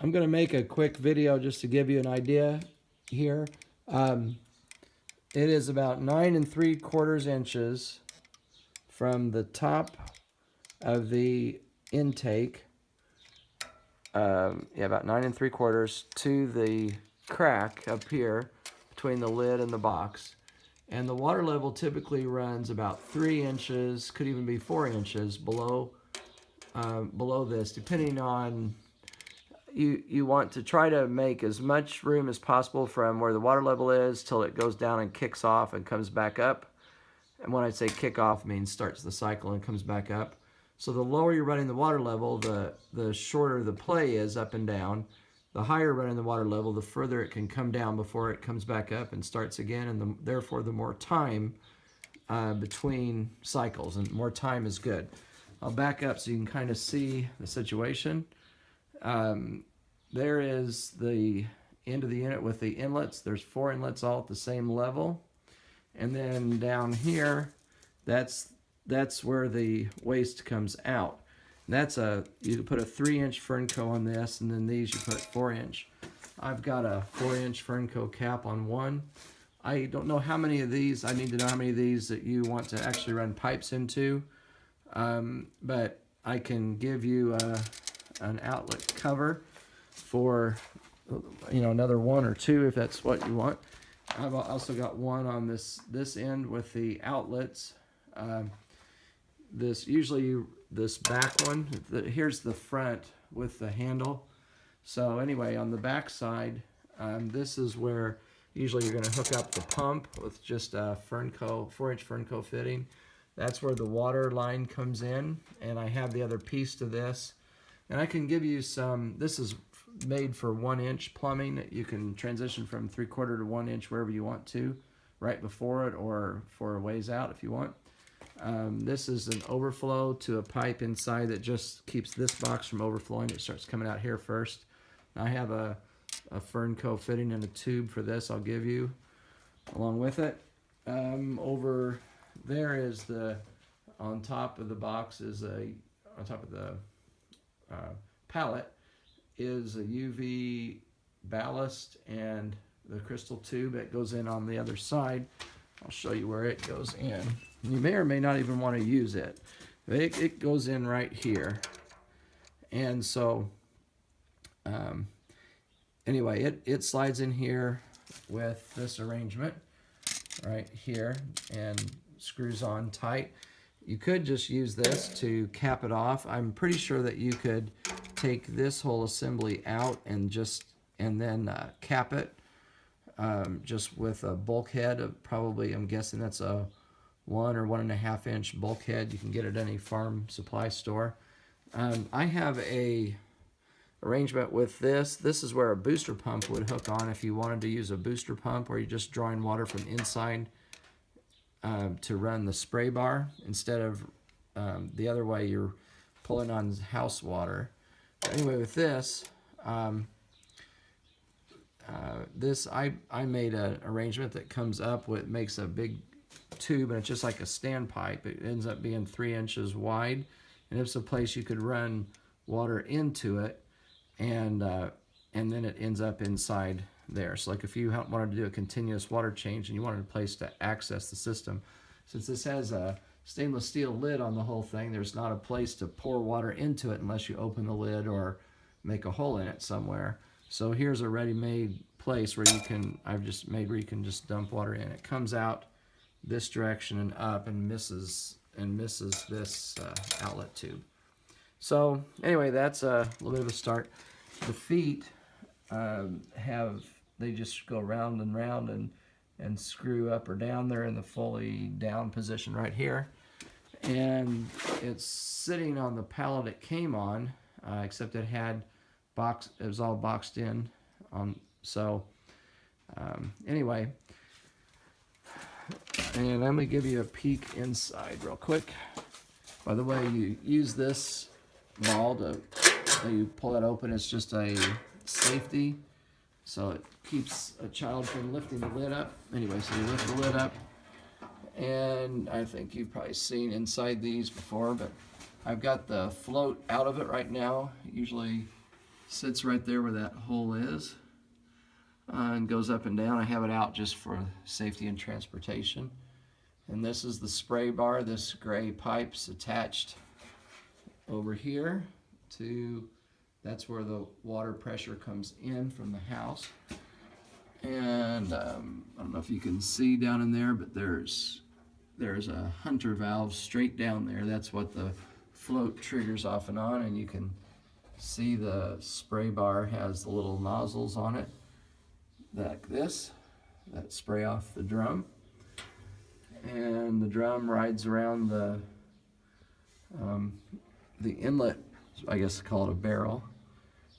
I'm going to make a quick video just to give you an idea here. Um, it is about 9 3/4 inches from the top of the intake. Yeah, about 9 3/4 to the crack up here between the lid and the box. And the water level typically runs about 3 inches, could even be 4 inches below this, depending on you want to try to make as much room as possible from where the water level is till it goes down and kicks off and comes back up. And when I say kick off, means starts the cycle and comes back up. So the lower you're running the water level, the shorter the play is up and down. The higher running the water level, the further it can come down before it comes back up and starts again, and therefore the more time between cycles, and more time is good. I'll back up so you can kind of see the situation. There is the end of the unit with the inlets. There's 4 inlets all at the same level. And then down here, that's where the waste comes out. You put a 3-inch Fernco on this, and then these you put 4-inch. I've got a 4-inch Fernco cap on one. I don't know how many of these, I need to know how many of these that you want to actually run pipes into. But I can give you an outlet cover for another 1 or 2 if that's what you want. I've also got one on this end with the outlets. This back one, here's the front with the handle. So anyway, on the back side, this is where usually you're going to hook up the pump with just a Fernco 4-inch Fernco fitting. That's where the water line comes in, and I have the other piece to this. And I can give you some, this is made for 1-inch plumbing. You can transition from 3/4 to 1-inch wherever you want to, right before it or for a ways out if you want. This is an overflow to a pipe inside that just keeps this box from overflowing. It starts coming out here first. I have a Fernco fitting and a tube for this I'll give you along with it. Over there is on top of the box is on top of the pallet is a UV ballast and the crystal tube that goes in on the other side. I'll show you where it goes in. You may or may not even want to use it. It goes in right here. And so, anyway, it slides in here with this arrangement right here and screws on tight. You could just use this to cap it off. I'm pretty sure that you could take this whole assembly out and then cap it just with a bulkhead of probably, I'm guessing that's a 1 or 1.5 inch bulkhead. You can get it at any farm supply store. I have a arrangement with this. This is where a booster pump would hook on if you wanted to use a booster pump where you're just drawing water from inside to run the spray bar instead of the other way you're pulling on house water. But anyway, with this, I made an arrangement that comes up with, makes a big tube, and it's just like a standpipe. It ends up being 3 inches wide, and it's a place you could run water into it, and then it ends up inside there. So like if you wanted to do a continuous water change and you wanted a place to access the system, since this has a stainless steel lid on the whole thing, there's not a place to pour water into it unless you open the lid or make a hole in it somewhere. So here's a ready-made place where I've just made where you can just dump water in. It comes out this direction and up and misses this outlet tube. So anyway, that's a little bit of a start. The feet they just go round and round and screw up or down. They're in the fully down position right here. And it's sitting on the pallet it came on, except it was all boxed in. Anyway, and I'm going to give you a peek inside real quick. By the way, you use this ball you pull it open. It's just a safety, so it keeps a child from lifting the lid up. Anyway, so you lift the lid up, and I think you've probably seen inside these before, but I've got the float out of it right now. Usually sits right there where that hole is, and goes up and down. I have it out just for safety and transportation. And this is the spray bar. This gray pipe's attached over here to, that's where the water pressure comes in from the house. And I don't know if you can see down in there, but there's a hunter valve straight down there. That's what the float triggers off and on, and you can see the spray bar has the little nozzles on it like this that spray off the drum, and the drum rides around the inlet, I guess call it a barrel.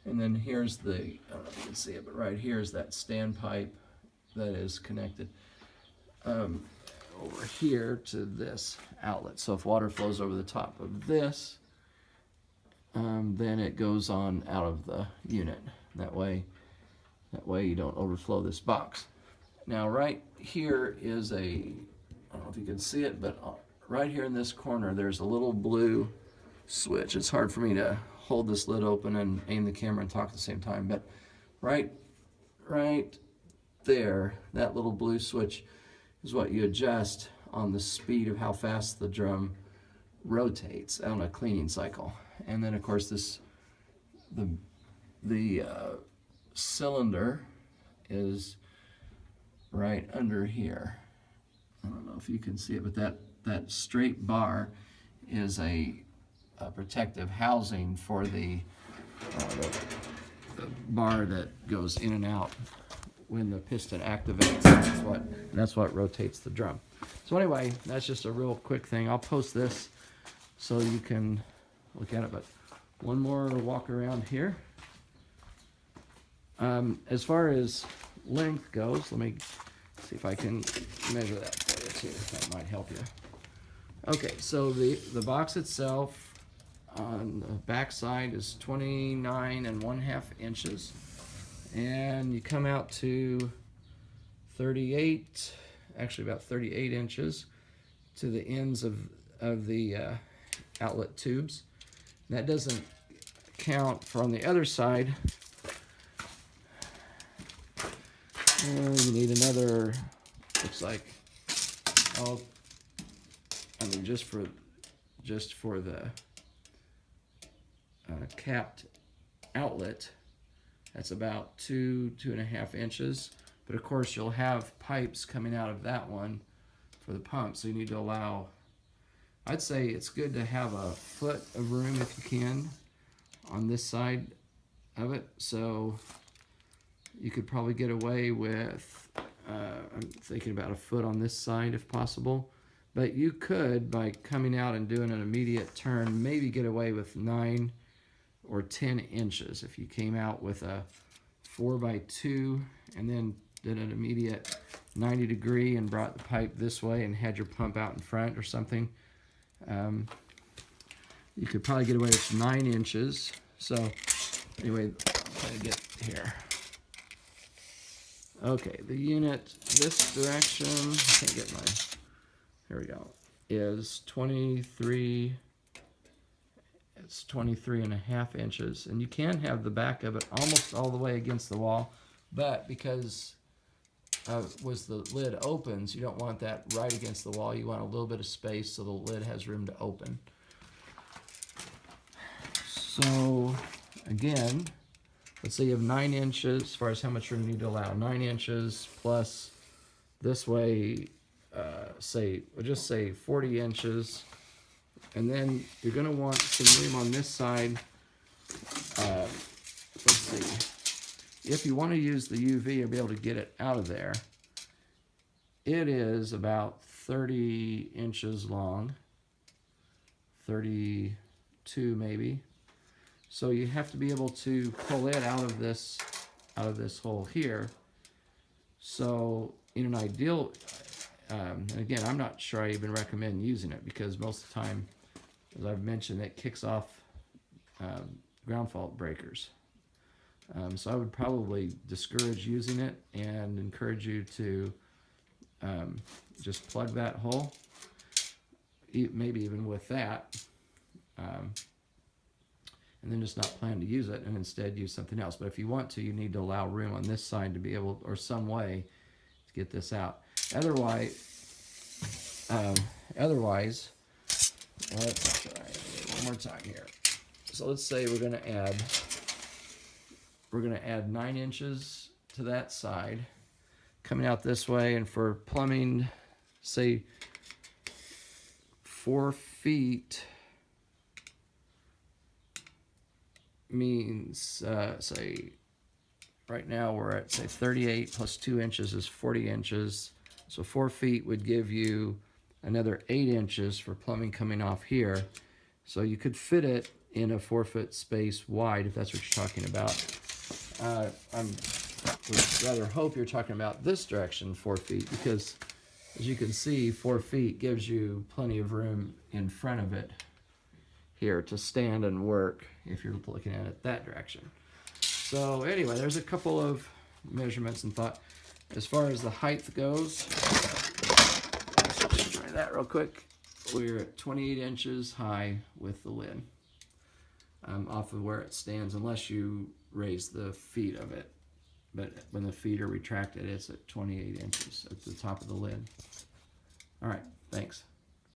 And then here's the, I don't know if you can see it, but right here is that standpipe that is connected over here to this outlet. So if water flows over the top of this, then it goes on out of the unit. That way you don't overflow this box. Now right here is a, I don't know if you can see it, but right here in this corner there's a little blue switch. It's hard for me to hold this lid open and aim the camera and talk at the same time, but right there, that little blue switch is what you adjust on the speed of how fast the drum rotates on a cleaning cycle. And then of course the cylinder is right under here. I don't know if you can see it, but that straight bar is a protective housing for the bar that goes in and out when the piston activates. That's what rotates the drum. So anyway, that's just a real quick thing. I'll post this so you can look at it. But one more walk around here. As far as length goes, let me see if I can measure that for you too. That might help you. Okay, so the box itself on the back side is 29.5 inches, and you come out to 38, actually about 38 inches to the ends of the outlet tubes. That doesn't count for on the other side. And you need another, looks like, just for the capped outlet, that's about 2.5 inches. But of course you'll have pipes coming out of that one for the pump, so you need to allow, I'd say it's good to have a foot of room if you can on this side of it. So you could probably get away with, I'm thinking about a foot on this side if possible. But you could, by coming out and doing an immediate turn, maybe get away with 9 or 10 inches. If you came out with a 4x2 and then did an immediate 90 degree and brought the pipe this way and had your pump out in front or something, you could probably get away with 9 inches. So anyway, I'll try to get here. Okay, the unit, this direction, I can't get my, here we go, is 23, it's 23.5 inches. And you can have the back of it almost all the way against the wall, but because was the lid opens, you don't want that right against the wall. You want a little bit of space so the lid has room to open. So again, let's say you have 9 inches as far as how much room you need to allow. 9 inches plus this way, we'll just say 40 inches. And then you're going to want some room on this side. Let's see. If you want to use the UV, you'll be able to get it out of there. It is about 30 inches long, 32 maybe. So you have to be able to pull it out of this hole here. So in an ideal, and again, I'm not sure I even recommend using it because most of the time, as I've mentioned, it kicks off ground fault breakers. So I would probably discourage using it and encourage you to just plug that hole, maybe even with that. And and then just not plan to use it and instead use something else. But if you want to, you need to allow room on this side to be able, or some way to get this out. Otherwise, let's try it one more time here. So let's say we're gonna add 9 inches to that side, coming out this way, and for plumbing, say 4 feet means, say, right now we're at, say, 38 plus 2 inches is 40 inches. So 4 feet would give you another 8 inches for plumbing coming off here. So you could fit it in a 4-foot space wide if that's what you're talking about. I would rather hope you're talking about this direction, 4 feet, because as you can see, 4 feet gives you plenty of room in front of it here to stand and work if you're looking at it that direction. So anyway, there's a couple of measurements and thought. As far as the height goes, let's just try that real quick. We're at 28 inches high with the lid off of where it stands, unless you raise the feet of it. But when the feet are retracted, it's at 28 inches at the top of the lid. All right, thanks.